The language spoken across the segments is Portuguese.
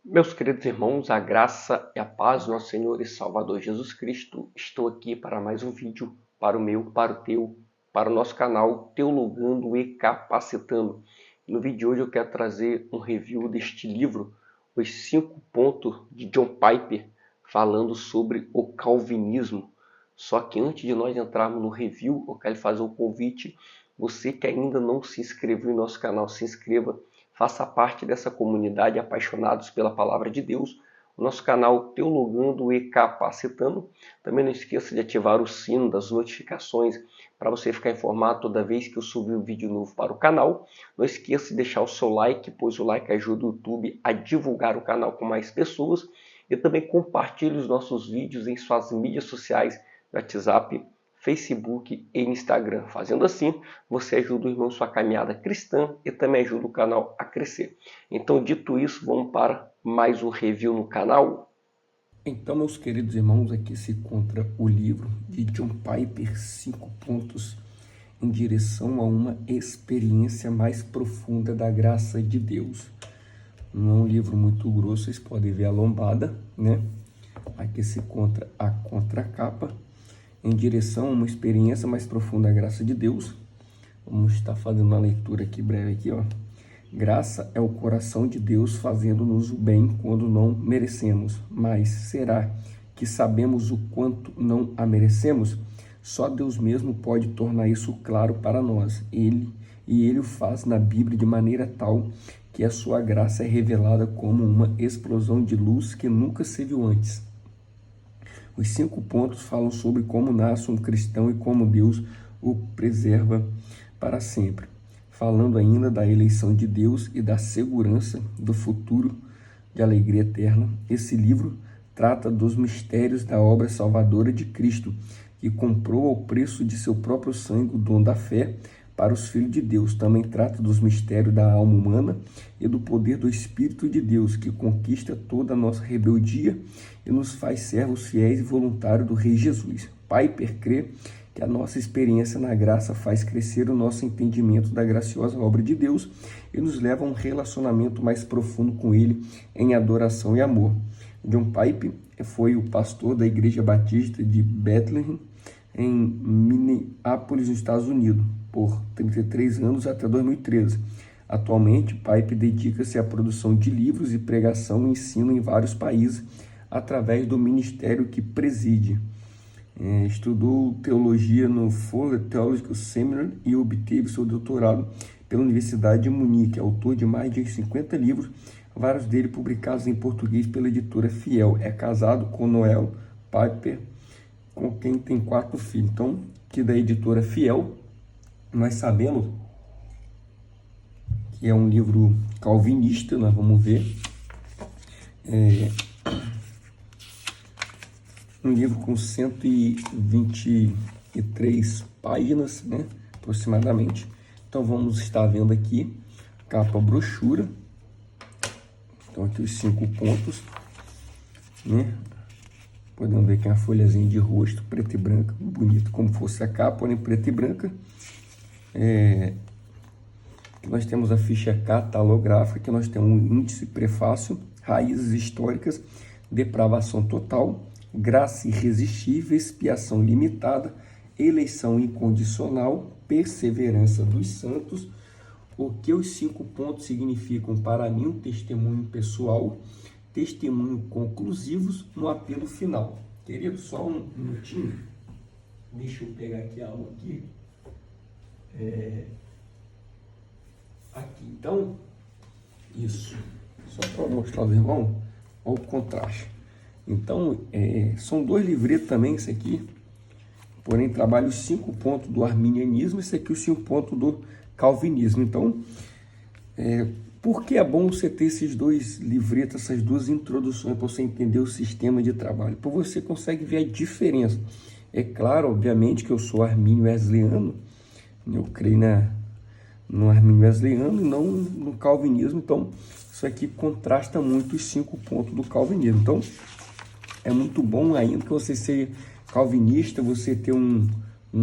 Meus queridos irmãos, a graça e a paz do nosso Senhor e Salvador Jesus Cristo, estou aqui para mais um vídeo, para o meu, para o teu, para o nosso canal Teologando e Capacitando. No vídeo de hoje eu quero trazer um review deste livro, Os 5 Pontos de John Piper, falando sobre o calvinismo. Só que antes de nós entrarmos no review, eu quero fazer um convite. Você que ainda não se inscreveu no nosso canal, se inscreva. Faça parte dessa comunidade apaixonados pela palavra de Deus, o nosso canal Teologando e Capacitando. Também não esqueça de ativar o sino das notificações para você ficar informado toda vez que eu subir um vídeo novo para o canal. Não esqueça de deixar o seu like, pois o like ajuda o YouTube a divulgar o canal com mais pessoas. E também compartilhe os nossos vídeos em suas mídias sociais, WhatsApp, Facebook e Instagram. Fazendo assim, você ajuda o irmão em sua caminhada cristã e também ajuda o canal a crescer. Então, dito isso, vamos para mais um review no canal. Então, meus queridos irmãos, aqui se encontra o livro de John Piper, 5 pontos em direção a uma experiência mais profunda da graça de Deus. Não é um livro muito grosso, vocês podem ver a lombada, né? Aqui se encontra a contracapa, em direção a uma experiência mais profunda da graça de Deus. Vamos estar fazendo uma leitura aqui breve aqui, ó. Graça é o coração de Deus fazendo-nos o bem quando não merecemos. Mas será que sabemos o quanto não a merecemos? Só Deus mesmo pode tornar isso claro para nós. Ele o faz na Bíblia de maneira tal que a sua graça é revelada como uma explosão de luz que nunca se viu antes. Os 5 pontos falam sobre como nasce um cristão e como Deus o preserva para sempre, falando ainda da eleição de Deus e da segurança do futuro de alegria eterna. Esse livro trata dos mistérios da obra salvadora de Cristo, que comprou ao preço de seu próprio sangue o dom da fé para os filhos de Deus. Também trata dos mistérios da alma humana e do poder do Espírito de Deus, que conquista toda a nossa rebeldia e nos faz servos fiéis e voluntários do Rei Jesus. Piper crê que a nossa experiência na graça faz crescer o nosso entendimento da graciosa obra de Deus e nos leva a um relacionamento mais profundo com Ele em adoração e amor. John Piper foi o pastor da Igreja Batista de Bethlehem, em Minneapolis, nos Estados Unidos, por 33 anos até 2013. Atualmente, Piper dedica-se à produção de livros e pregação e ensino em vários países através do ministério que preside. Estudou teologia no Fuller Theological Seminary e obteve seu doutorado pela Universidade de Munique. Autor de mais de 50 livros, vários deles publicados em português pela editora Fiel. É casado com Noel Piper, com quem tem 4 filhos. Então, que da editora Fiel, nós sabemos que é um livro calvinista, nós vamos ver. Um livro com 123 páginas, né, aproximadamente. Então vamos estar vendo aqui capa brochura. Então aqui os 5 pontos, né? Podemos ver que é uma folhazinha de rosto, preta e branca, bonito, como fosse a capa, porém preta e branca. Nós temos a ficha catalográfica, que nós temos um índice, prefácio, raízes históricas, depravação total, graça irresistível, expiação limitada, eleição incondicional, perseverança dos santos. O que os 5 pontos significam para mim? Um testemunho pessoal, testemunho conclusivos, no apelo final. Querido, só um minutinho. Deixa eu pegar aqui a aula aqui. Aqui, então, isso. Só para mostrar aos irmãos, olha o contraste. Então, são 2 livretos também, esse aqui. Porém, trabalha os 5 pontos do arminianismo, esse aqui os 5 pontos do calvinismo. Então, por que é bom você ter esses 2 livretos, essas 2 introduções, para você entender o sistema de trabalho? Porque você consegue ver a diferença. É claro, obviamente, que eu sou armínio wesleyano, eu creio no armínio wesleyano e não no calvinismo. Então, isso aqui contrasta muito os 5 pontos do calvinismo. Então, é muito bom, ainda que você seja calvinista, você ter um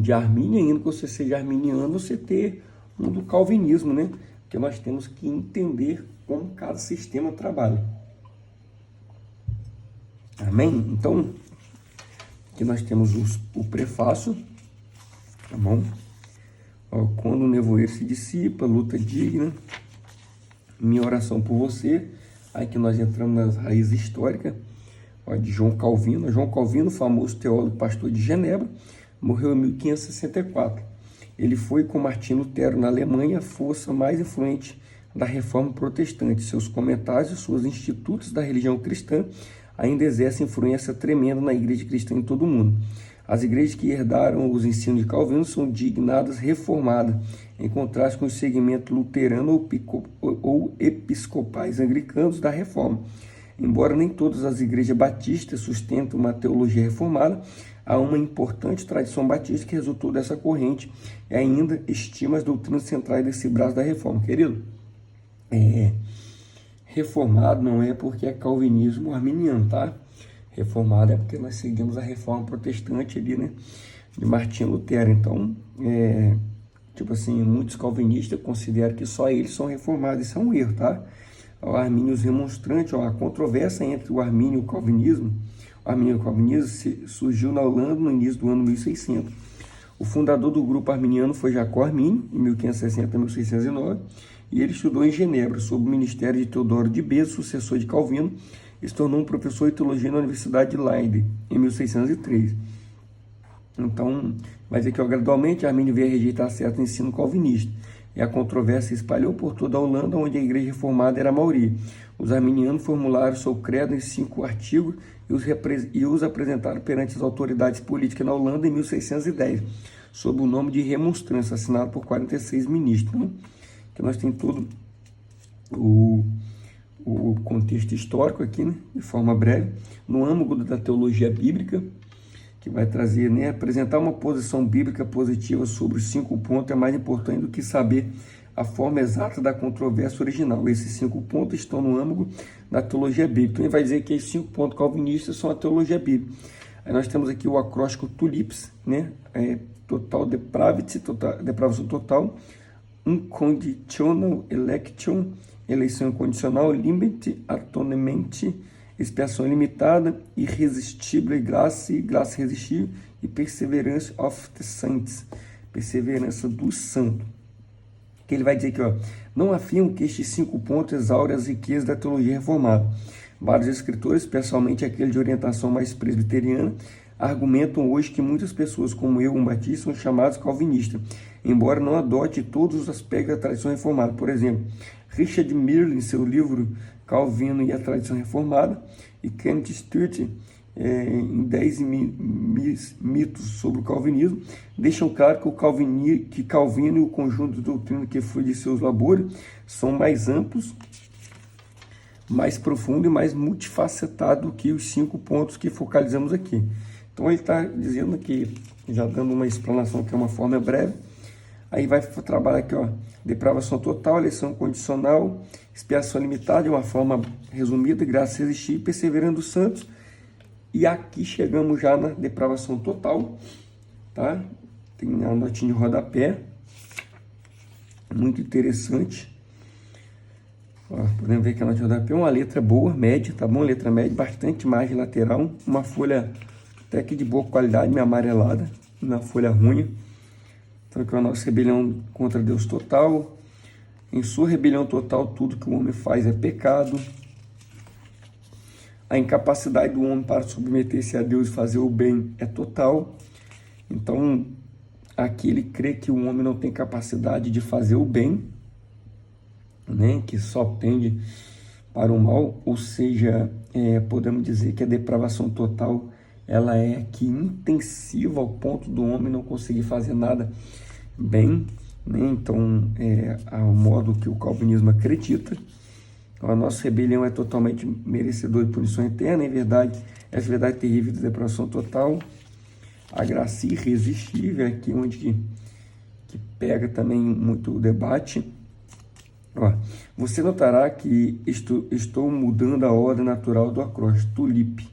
de Armínio, ainda que você seja arminiano, você ter um do calvinismo, né? Porque nós temos que entender como cada sistema trabalha. Amém? Então, aqui nós temos o prefácio, tá bom? Ó, quando o nevoeiro se dissipa, luta digna, minha oração por você. Aqui nós entramos nas raízes históricas, ó, de João Calvino. João Calvino, famoso teólogo, pastor de Genebra, morreu em 1564. Ele foi, com Martinho Lutero na Alemanha, a força mais influente da reforma protestante. Seus comentários e seus institutos da religião cristã ainda exercem influência tremenda na igreja cristã em todo o mundo. As igrejas que herdaram os ensinos de Calvino são dignadas reformadas, em contraste com o segmento luterano ou episcopais anglicanos da reforma. Embora nem todas as igrejas batistas sustentem uma teologia reformada, há uma importante tradição batista que resultou dessa corrente e ainda estima as doutrinas centrais desse braço da reforma. Querido, reformado não é porque é calvinismo arminiano, tá? Reformado é porque nós seguimos a reforma protestante ali, né? De Martinho Lutero. Então, tipo assim, muitos calvinistas consideram que só eles são reformados. Isso é um erro, tá? O Armínio os remonstrantes, a controvérsia entre o Armínio e o Calvinismo. O Armínio e o Calvinismo surgiu na Holanda no início do ano 1600. O fundador do grupo arminiano foi Jacó Armínio, em 1560 a 1609, e ele estudou em Genebra, sob o ministério de Teodoro de Beza, sucessor de Calvino, e se tornou um professor de teologia na Universidade de Leiden, em 1603. Então, vai dizer que gradualmente Armínio veio a rejeitar certo ensino calvinista, e a controvérsia se espalhou por toda a Holanda, onde a igreja reformada era a maioria. Os arminianos formularam seu credo em 5 artigos e os apresentaram perante as autoridades políticas na Holanda em 1610, sob o nome de remonstrância, assinado por 46 ministros. Então, que nós temos todo o contexto histórico aqui, né, de forma breve, no âmago da teologia bíblica, que vai trazer, né, apresentar uma posição bíblica positiva sobre os 5 pontos é mais importante do que saber a forma exata da controvérsia original. Esses 5 pontos estão no âmago da teologia bíblica. Então ele vai dizer que esses 5 pontos calvinistas são a teologia bíblica. Aí nós temos aqui o acróstico TULIPS, né, total depravity, depravação total, unconditional election, eleição incondicional, limit atonement, expiação limitada, irresistível graça irresistível, e perseverance of the saints, perseverança do santo. Que ele vai dizer aqui, ó, não afirmo que estes 5 pontos exaurem as riquezas da teologia reformada. Vários escritores, especialmente aquele de orientação mais presbiteriana, argumentam hoje que muitas pessoas, como eu, um batista, são chamados calvinistas, embora não adote todos os aspectos da tradição reformada. Por exemplo, Richard Miller, em seu livro Calvino e a Tradição Reformada, e Kenneth Sturt, em 10 mitos sobre o calvinismo, deixam claro que Calvino e o conjunto de doutrina que foi de seus labores são mais amplos, mais profundos e mais multifacetados do que os 5 pontos que focalizamos aqui. Então ele está dizendo aqui, já dando uma explanação que é uma forma breve, aí vai trabalhar aqui, ó, depravação total, eleição condicional, expiação limitada, de uma forma resumida, graça resistir, perseverando os santos. E aqui chegamos já na depravação total, tá? Tem a notinha de rodapé, muito interessante. Ó, podemos ver que a notinha de rodapé é uma letra boa, média, tá bom? Letra média, bastante margem lateral, uma folha até que de boa qualidade, meio amarelada, uma folha ruim. Então aqui é a nossa rebelião contra Deus total. Em sua rebelião total, tudo que o homem faz é pecado. A incapacidade do homem para submeter-se a Deus e fazer o bem é total. Então, aqui ele crê que o homem não tem capacidade de fazer o bem, né? Que só tende para o mal, ou seja, podemos dizer que a depravação total ela é aqui intensiva ao ponto do homem não conseguir fazer nada bem, né? Então, ao modo que o calvinismo acredita, a nossa rebelião é totalmente merecedora de punição eterna. Em verdade, essa verdade terrível da depravação total, a graça irresistível, aqui onde que pega também muito o debate. Ó, você notará que estou mudando a ordem natural do acróstico. Tulip.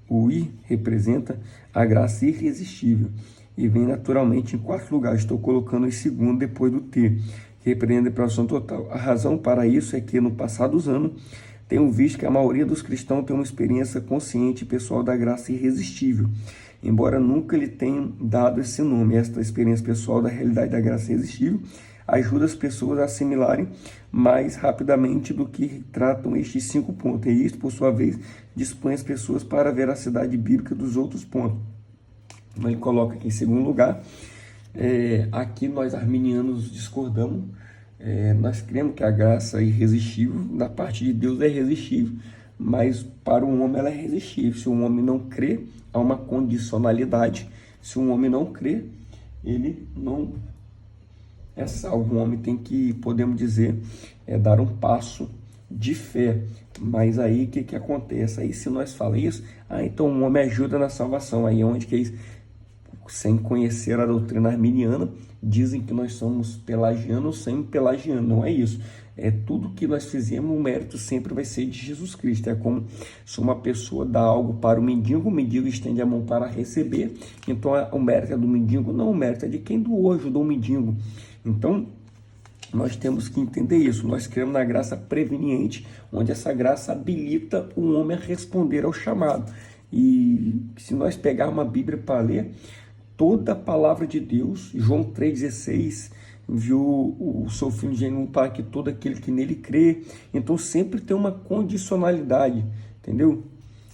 O I representa a graça irresistível e vem naturalmente em 4º lugar. Estou colocando em 2º depois do T, que repreende a depravação total. A razão para isso é que no passar dos anos Tenho visto que a maioria dos cristãos tem uma experiência consciente e pessoal da graça irresistível, embora nunca lhe tenham dado esse nome. Esta experiência pessoal da realidade da graça irresistível ajuda as pessoas a assimilarem mais rapidamente do que tratam estes 5 pontos. E isso, por sua vez, dispõe as pessoas para a veracidade bíblica dos outros pontos. Então, ele coloca aqui em segundo lugar, aqui nós arminianos discordamos. Nós cremos que a graça é irresistível, da parte de Deus é irresistível, mas para o homem ela é irresistível. Se um homem não crê, há uma condicionalidade. Se um homem não crê, ele não é salvo. Um homem tem que, podemos dizer, dar um passo de fé. Mas aí o que acontece? Aí se nós falamos isso, então um homem ajuda na salvação. Aí é onde que é isso? Sem conhecer a doutrina arminiana, dizem que nós somos pelagianos sem pelagiano. Não é isso. Tudo que nós fizemos, o mérito sempre vai ser de Jesus Cristo. É como se uma pessoa dá algo para o mendigo estende a mão para receber. Então o mérito é do mendigo? Não, o mérito é de quem doou, ajudou o mendigo. Então nós temos que entender isso. Nós cremos na graça preveniente, onde essa graça habilita o homem a responder ao chamado. E se nós pegarmos uma Bíblia para ler, toda a palavra de Deus, João 3,16, viu o seu Filho genuíno para que todo aquele que nele crê. Então sempre tem uma condicionalidade, entendeu?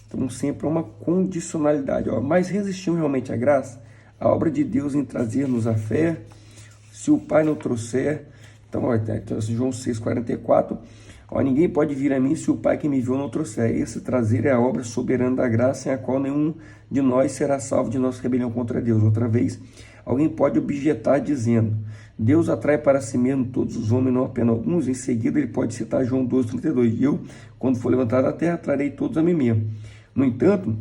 Então sempre é uma condicionalidade. Mas resistimos realmente à graça? A obra de Deus em trazer-nos a fé, se o Pai não trouxer. Então, João 6,44, ninguém pode vir a mim se o Pai que me enviou não trouxer. Esse trazer é a obra soberana da graça, em a qual nenhum de nós será salvo de nossa rebelião contra Deus. Outra vez, alguém pode objetar dizendo, Deus atrai para si mesmo todos os homens, não apenas alguns. Em seguida, ele pode citar João 12,32, eu, quando for levantado da terra, atrairei todos a mim mesmo. No entanto,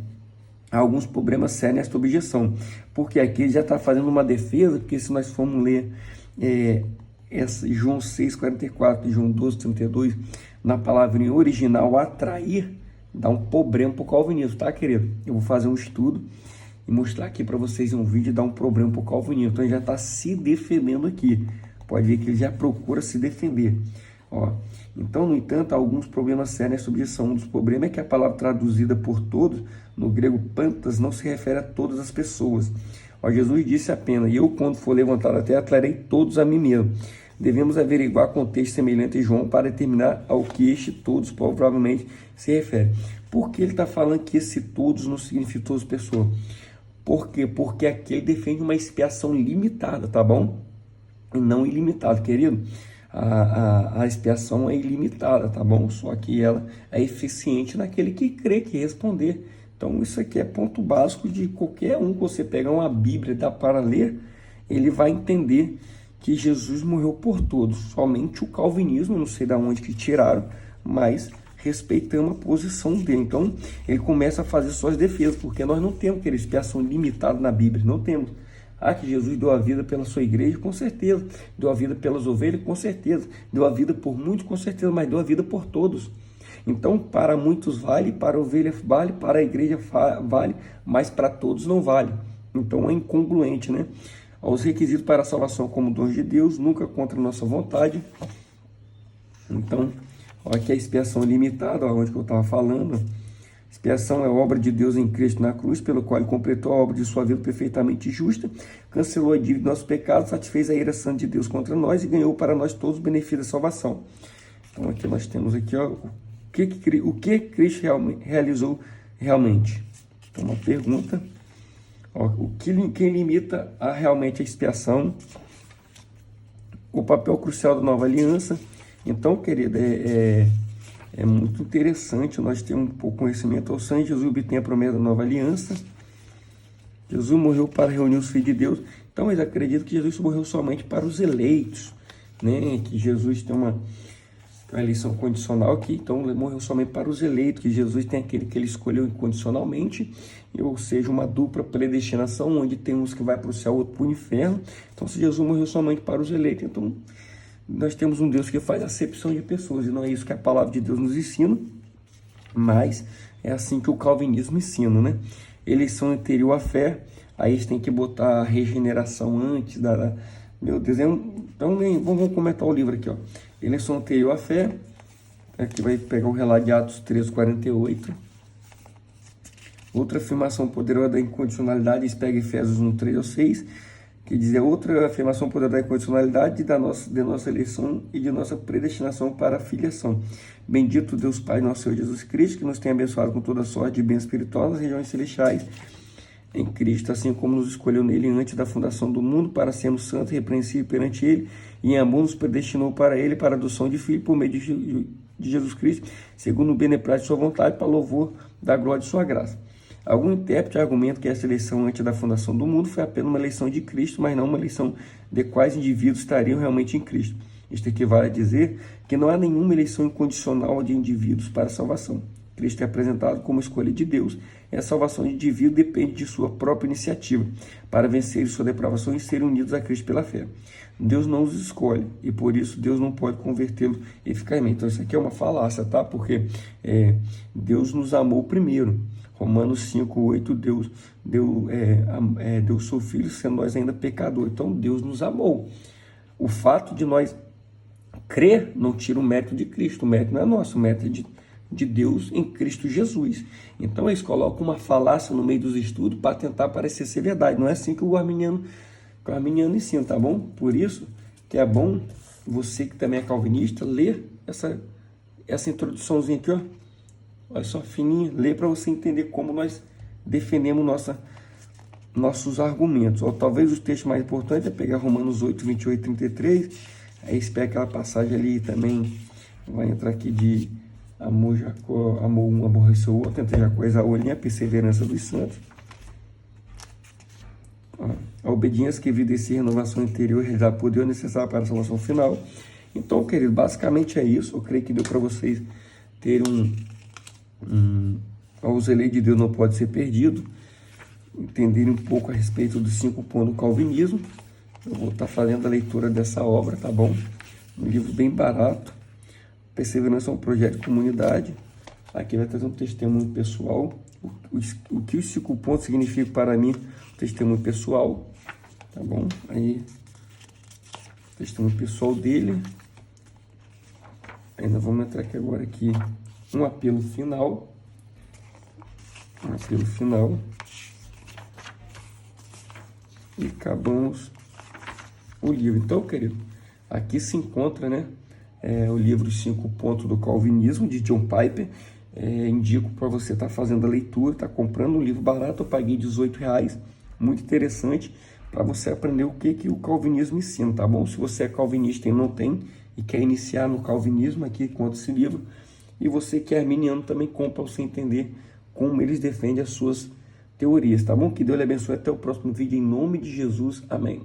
há alguns problemas sérios nesta objeção, porque aqui ele já está fazendo uma defesa, porque se nós formos ler João 6,44 e João 12,32, na palavra original, atrair, dá um problema para o calvinismo, tá, querido? Eu vou fazer um estudo e mostrar aqui para vocês um vídeo e dar um problema para o calvinismo. Então ele já está se defendendo aqui. Pode ver que ele já procura se defender. Então, no entanto, há alguns problemas sérios nessa objeção. Um dos problemas é que a palavra traduzida por todos, no grego pantas, não se refere a todas as pessoas. Jesus disse apenas, e eu, quando for levantado até, atrairei todos a mim mesmo. Devemos averiguar contexto semelhante em João para determinar ao que este todos provavelmente se refere. Por que ele está falando que esse todos não significa todas as pessoas? Por quê? Porque aqui ele defende uma expiação limitada, tá bom? E não ilimitada, querido. A expiação é ilimitada, tá bom? Só que ela é eficiente naquele que crê, que responder. Então isso aqui é ponto básico de qualquer um que você pegar uma Bíblia e dá para ler, ele vai entender que Jesus morreu por todos. Somente o calvinismo, não sei de onde que tiraram, mas respeitamos a posição dele. Então ele começa a fazer suas defesas, porque nós não temos aquela expiação limitada na Bíblia, não temos. Que Jesus deu a vida pela sua igreja, com certeza. Deu a vida pelas ovelhas, com certeza. Deu a vida por muitos, com certeza, mas deu a vida por todos. Então, para muitos vale, para a ovelha vale, para a igreja vale, mas para todos não vale. Então, é incongruente, né? Os requisitos para a salvação como dons de Deus, nunca contra a nossa vontade. Então, olha aqui a expiação limitada, onde que eu estava falando. Expiação é a obra de Deus em Cristo na cruz, pelo qual ele completou a obra de sua vida perfeitamente justa, cancelou a dívida de nossos pecados, satisfez a ira santa de Deus contra nós e ganhou para nós todos os benefícios da salvação. Então aqui nós temos aqui, o que Cristo realizou realmente. Então uma pergunta, quem limita realmente a expiação, o papel crucial da nova aliança. Então, querida, é muito interessante nós termos um pouco de conhecimento. Ao sangue de Jesus obtém a promessa da nova aliança. Jesus morreu para reunir os filhos de Deus. Então eles acreditam que Jesus morreu somente para os eleitos, né? Que Jesus tem uma eleição condicional aqui, então ele morreu somente para os eleitos, que Jesus tem aquele que ele escolheu incondicionalmente, ou seja, uma dupla predestinação, onde tem uns que vai para o céu, outro para o inferno. Então se Jesus morreu somente para os eleitos, então nós temos um Deus que faz acepção de pessoas, e não é isso que a palavra de Deus nos ensina, mas é assim que o calvinismo ensina, né? Eleição anterior à fé, aí eles têm que botar a regeneração antes da... Meu Deus, então vamos comentar o livro aqui, Eleição anterior à fé, Aqui vai pegar o relato de Atos 3:48. Outra afirmação poderosa da incondicionalidade, pega Efésios 1:3-6, que diz: outra afirmação poderosa da incondicionalidade de nossa eleição e de nossa predestinação para a filiação. Bendito Deus Pai, nosso Senhor Jesus Cristo, que nos tem abençoado com toda sorte de bens espirituais nas regiões celestiais em Cristo, assim como nos escolheu nele antes da fundação do mundo, para sermos santos e irrepreensíveis perante ele, e em amor nos predestinou para ele, para a adoção de filho por meio de Jesus Cristo, segundo o beneplácito de sua vontade, para louvor da glória de sua graça. Algum intérprete argumenta que essa eleição antes da fundação do mundo foi apenas uma eleição de Cristo, mas não uma eleição de quais indivíduos estariam realmente em Cristo. Isto equivale a dizer que não há nenhuma eleição incondicional de indivíduos para a salvação. Cristo é apresentado como escolha de Deus, e a salvação de indivíduo depende de sua própria iniciativa, para vencer sua depravação e serem unidos a Cristo pela fé. Deus não os escolhe, e por isso Deus não pode convertê-los eficazmente. Então isso aqui é uma falácia, tá? Porque Deus nos amou primeiro. Romanos 5:8, Deus deu seu Filho, sendo nós ainda pecadores. Então Deus nos amou. O fato de nós crer não tira o mérito de Cristo. O mérito não é nosso, o mérito é de Deus em Cristo Jesus. Então eles colocam uma falácia no meio dos estudos para tentar parecer ser verdade. Não é assim que o arminiano ensina, tá bom? Por isso que é bom você que também é calvinista ler essa introduçãozinha aqui, ó. Olha só, fininha. Lê para você entender como nós defendemos nossos argumentos. Ou talvez o texto mais importante é pegar Romanos 8, 28 e 33. Aí espera aquela passagem ali também. Vai entrar aqui de amor um, aborreceu o outro, entre Jacó e Esaú, a perseverança dos santos. A obediência que evidencia a renovação interior realizada por Deus é necessária para a salvação final. Então, querido, basicamente é isso. Eu creio que deu para vocês terem os eleitos de Deus não pode ser perdido, entenderem um pouco a respeito dos 5 pontos do calvinismo. Eu vou estar fazendo a leitura dessa obra, tá bom? Um livro bem barato. Perseverança é um projeto de comunidade. Aqui vai trazer um testemunho pessoal. O que os 5 pontos significam para mim, testemunho pessoal, tá bom? Aí, testemunho pessoal dele. Ainda vamos entrar aqui agora um apelo final. E acabamos o livro. Então, querido, aqui se encontra, né, o livro 5 pontos do calvinismo, de John Piper. Indico para você estar fazendo a leitura, tá comprando um livro barato. Eu paguei R$18, muito interessante, para você aprender o que o calvinismo ensina, tá bom? Se você é calvinista e não tem, e quer iniciar no calvinismo, aqui conta esse livro. E você que é arminiano também compra para você entender como eles defendem as suas teorias, tá bom? Que Deus lhe abençoe. Até o próximo vídeo, em nome de Jesus. Amém.